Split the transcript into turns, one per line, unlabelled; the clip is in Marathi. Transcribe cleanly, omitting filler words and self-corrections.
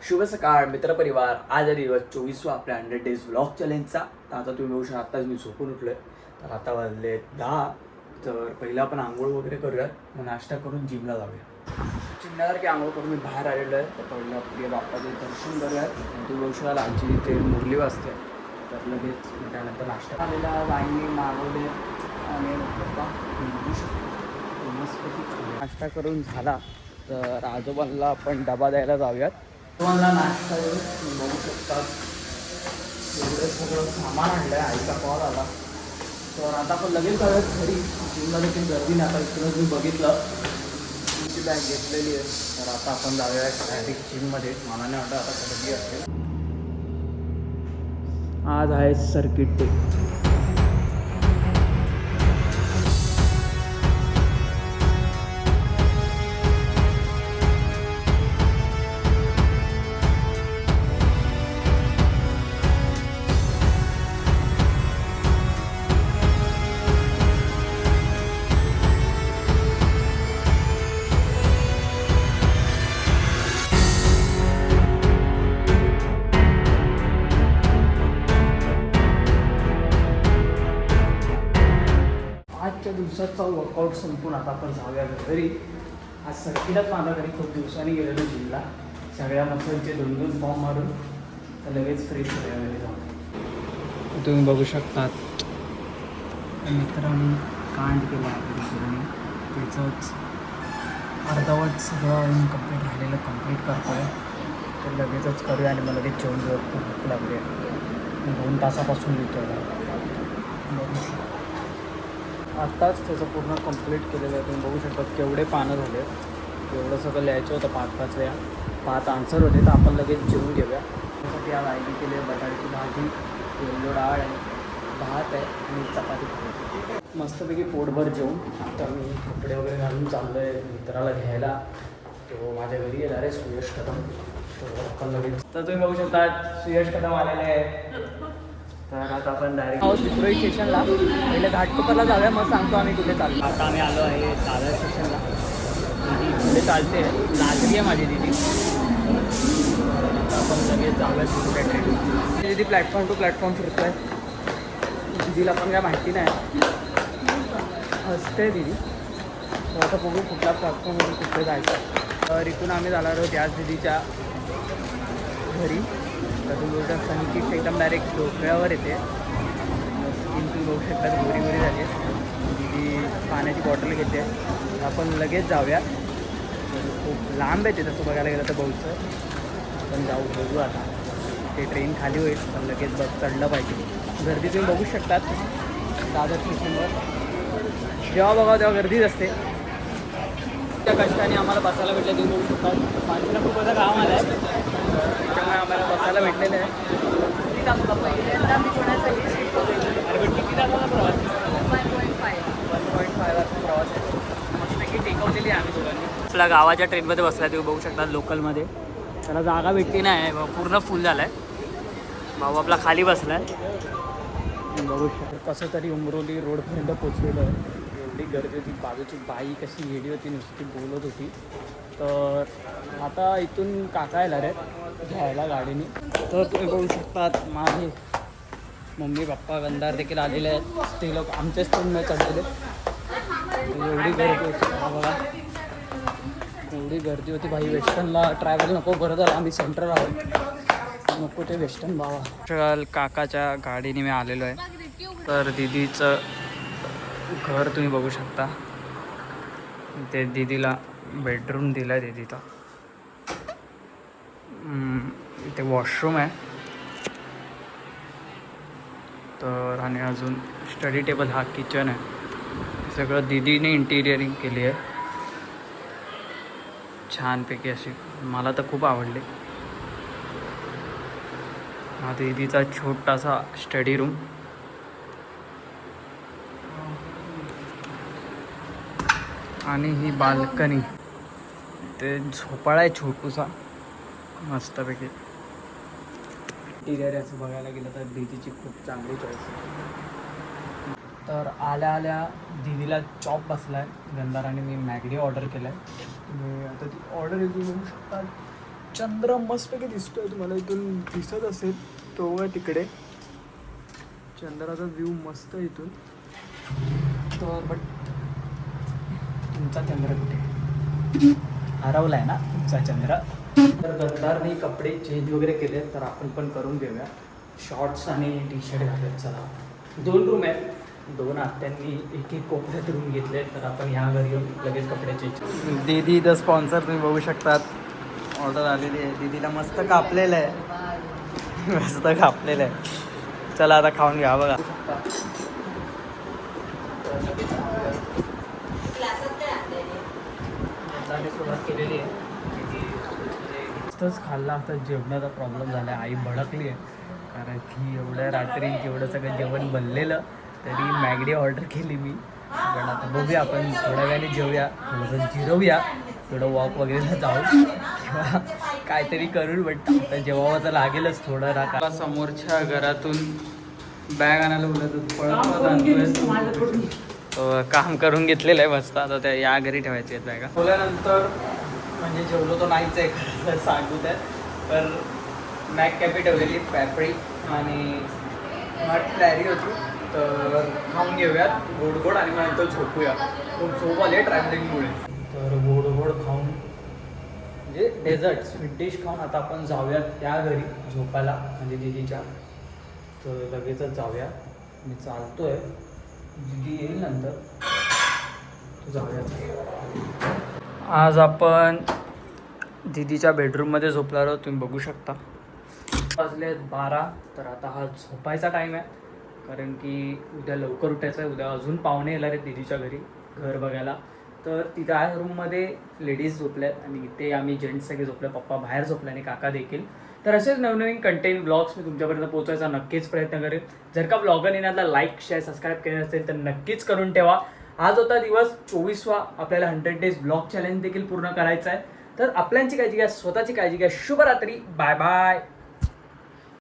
शुभ सकाळ मित्रपरिवार. आज आहे दिवस 24वा आपल्या 100 डेज व्लॉग चॅलेंजचा. तर आता तुम्ही बघू शकता आत्ताच मी झोपून उठलो आहे. तर आता वाजले 10. तर पहिला आपण आंघोळ वगैरे करूयात, मग नाश्ता करून जिमला जाऊया. चिन्हासारखी आंघोळ करून मी बाहेर आलेलो आहे. तर पहिलं आपल्या बाप्पाचं दर्शन करूयात. तुम्ही बघू शकाल आमची इथे मुरली वाजते. तर लगेच त्यानंतर नाश्ता आलेला वाईनी मागवले आणि बाप्पा बघू शकतो नाश्ता करून झाला. तर आजोबांना आपण डबा द्यायला जाऊयात. तुम्हाला नाश्ता तुम्ही बघू शकता एवढं सगळं सामान आणलं आहे. आईचा कॉल आला. तर आता आपण लगेच जाऊयात घरी. जिमला देखील गर्दी नाही. आता इथूनच मी बघितलं तुमची बॅग घेतलेली आहे. तर आता आपण जाऊया डायरेक्ट जिममध्ये. मला नाही वाटतं आता गर्दी असेल. आज आहे सर्किट डे. आजच्या दिवसाचा वर्कआउट संपून आता आपण जाऊया घरी. आज सर्किटच माझा घरी खूप दिवसांनी गेलेलो जिमला. सगळ्या मसलचे 2-2 फॉर्म मारून तर लगेच फ्रेश होऊया घरी जाऊन. तुम्ही बघू शकतात मित्रांनी कांड केला आहे. त्याचंच अर्धवट सगळं इनकम्प्लीट राहिलेलं कंप्लीट करतो आहे. तर लगेचच करूया आणि मला लगेच जेवण खूप भूक लागली आहे. 2 तासापासून लिहितो आहे. बघू शकतो आत्ताच त्याचं पूर्ण कंप्लीट केलेलं आहे. तुम्ही बघू शकता केवढे पानं झाले. एवढं सगळं लिहायचं होतं 5-5 वेळा. 5 आन्सर होते. तर आपण लगेच जेवून घेऊया. त्यासाठी आज आईने केली आहे बटाट्याची भाजी, येल्लो डाळ आहे, भात आहे आणि चपाती खाली. मस्तपैकी पोटभर जेवून आता मी कपडे वगैरे घालून चाललो आहे मित्राला घ्यायला. तो माझ्या घरी येणार आहे सुयश कदम. तर आपण लगेच तर तुम्ही बघू शकता सुयश कदम आलेले आहे. तर आता आपण डायरेक्ट चित्रोळी स्टेशनला पहिले घाटकोपरला जाऊया, मग सांगतो आम्ही कुठे चाललो. आता आम्ही आलो आहे दादर स्टेशनला. दिदी पुढे चालते लाजली आहे माझी दिदी. आता आपण लगेच जाऊया कुठे ट्रेन. दिदी प्लॅटफॉर्म टू प्लॅटफॉर्म फिरतो आहे. दिदीला पण काय माहिती नाही असते दिदी. तर आता बघू कुठल्या प्लॅटफॉर्मवरून कुठे जायचं. तर इथून आम्ही जाणार आहोत त्याच दिदीच्या घरी. तर तुम्ही बघू शकता की एकदम डायरेक्ट डोक्यावर येते. स्किन तुम्ही बघू शकता गोरी गोरी झाली आहे. दिदी पाण्याची बॉटल घेते. आपण लगेच जाऊया. खूप लांब आहे ते तसं बघायला गेलं तर बहुतचं. आपण जाऊ बघू आता. ते ट्रेन खाली होईल पण लगेच बस चढलं पाहिजे. गर्दी तुम्ही बघू शकतात दादर स्टेशनवर. जेव्हा बघा तेव्हा गर्दीच असते. त्या कष्टाने आम्हाला बसायला भेटलं तुम्ही बघू शकता. माणसाला खूप असं काम आलं आहे त्यामुळे आम्हाला बसायला भेटलेलं आहे. किती तास होता पहिल्यांदा मी कोणासाठी सीट बघितली. अरे पण किती तासाचा प्रवास? 1.5 वाजता प्रवास आहे. मस्तपैकी टेकवलेली आहे आम्ही दोघांनी. आपल्या गावाच्या ट्रेनमध्ये बसला तुम्ही बघू शकता लोकलमध्ये. त्याला जागा भेटली नाही, पूर्ण फुल झाला आहे. भाऊ आपला खाली बसला आहे. बघू शकतो कसं तरी उमरोली रोडपर्यंत पोचलेलं आहे. एवढी गर्दी होती. बाजूची बाई कशी गेली होती नुसती बोलत होती. तर आता इथून काका येणार आहेत घ्यायला गाडीने. तर तुम्ही बघू शकतात माझे मम्मी पप्पा गंधार देखील आलेले आहेत. ते लोक आमच्याच ट्रेनमध्ये चढलेले. एवढी गर्दी होती बघा. एवढी गर्दी होती भाई. वेस्टर्नला ट्रॅव्हल नको, बरं झालं आम्ही सेंटर आहोत. नको ते वेस्टर्न बाबा. काकाच्या गाडीने मी आलेलो आहे. तर दिदीचं घर तुम्ही बघू शकता. ते दिदीला बेडरूम दिला आहे दिदीचा. इथे वॉशरूम आहे. तर आणि अजून स्टडी टेबल हा किचन आहे. सगळं दिदीने इंटिरियरिंग केली आहे छानपैकी अशी. मला तर खूप आवडली. हा दिदीचा छोटासा स्टडी रूम. आणि ही बाल्कनी. ते झोपाळा आहे छोटूसा मस्तपैकी. इंटिरियर असं बघायला गेलं तर दीदीची खूप चांगली चॉईस आहे. तर आल्या आल्या दीदीला चॉप बसला आहे. गंधाराने मी मॅगडी ऑर्डर केलं आहे. आता ती ऑर्डर येऊ शकतात चंद्र मस्तपैकी दिसतोय, तुम्हाला इथून दिसत असेल तो तिकडे चंद्राचा व्ह्यू मस्त इथून. तर बट तुमचा चंद्र कुठे हरवलाय ना तुमचा चंद्र. तर गद्दारने कपडे चेंज वगैरे केले, तर आपण पण करून घेऊया. शॉर्ट्स आणि टी शर्ट घालत चला. 2 रूम आहेत, 2 आत्यांनी एक कोपऱ्यात रूम घेतले, तर आपण ह्या घरी येऊन लगेच कपडे चेंज. दीदी द स्पॉन्सर तुम्ही बघू शकतात, ऑर्डर आलेली आहे. दीदीला मस्त कापलेलं आहे, मस्त कापलेलं आहे. चला आता खाऊन घ्या बघा. सुरुवात केलेली आहे. नुसतंच खाल्ला असता, जेवणाचा प्रॉब्लेम झाला आहे. आई भडकली आहे कारण की एवढ्या रात्री एवढं सगळं जेवण बनलेलं, तरी मॅगडी ऑर्डर केली मी. पण आता बघूया, आपण थोड्या वेळाने जेवूया, थोडंसं जिरवूया, थोडं वॉक वगैरे जाऊ किंवा काहीतरी करून. बट आता जेव्हा तर लागेलच थोडं राखा. समोरच्या घरातून बॅग आणायला काम करून घेतलेलं आहे मस्त. आता त्या या घरी ठेवायचे आहेत बॅगा. बोलल्यानंतर म्हणजे जेवलो तो नाहीच आहे खरं सांगू त्या. तर मॅक कॅफे ठेवलेली, पॅपरी आणि नॉट फ्लॅरी होती. तर खाऊन घेऊयात गोड गोड आणि मग नंतर झोपूया. खूप झोप आली ट्रॅव्हलिंगमुळे. तर गोड गोड खाऊन म्हणजे डेझर्ट स्वीट डिश खाऊन आता आपण जाऊयात त्या घरी झोपायला, म्हणजे दीदीच्या. तर लगेचच जाऊया, मी चालतोय, दीदी येईल नंतर, जाऊयात. आज आपण दीदीच्या बेडरूममध्ये झोपणार आहोत, तुम्ही बघू शकता. वाजले 12. तर आता हा झोपायचा टाईम आहे, कारण की उद्या लवकर उठायचं आहे. उद्या अजून पाहुणे येणार आहेत दीदीच्या घरी घर बघायला. तर तिथं आहे रूममध्ये लेडीज झोपल्यात आणि इथे आम्ही जेंट्स सगळे झोपले. पप्पा बाहेर झोपले आणि काका देखील. तर असेच नवनवीन कंटेंट ब्लॉग्स मी तुमच्यापर्यंत पोहोचायचा नक्कीच प्रयत्न करेन. जर का ब्लॉगर येण्याला लाईक शेअर सबस्क्राईब केले असेल तर नक्कीच करून ठेवा. आज होता दिवस 24वा. आपल्याला 100 डेज ब्लॉग चॅलेंज देखील पूर्ण करायचा आहे. तर आपल्यांची काळजी घ्या, स्वतःची काळजी घ्या. शुभरात्री, बाय बाय.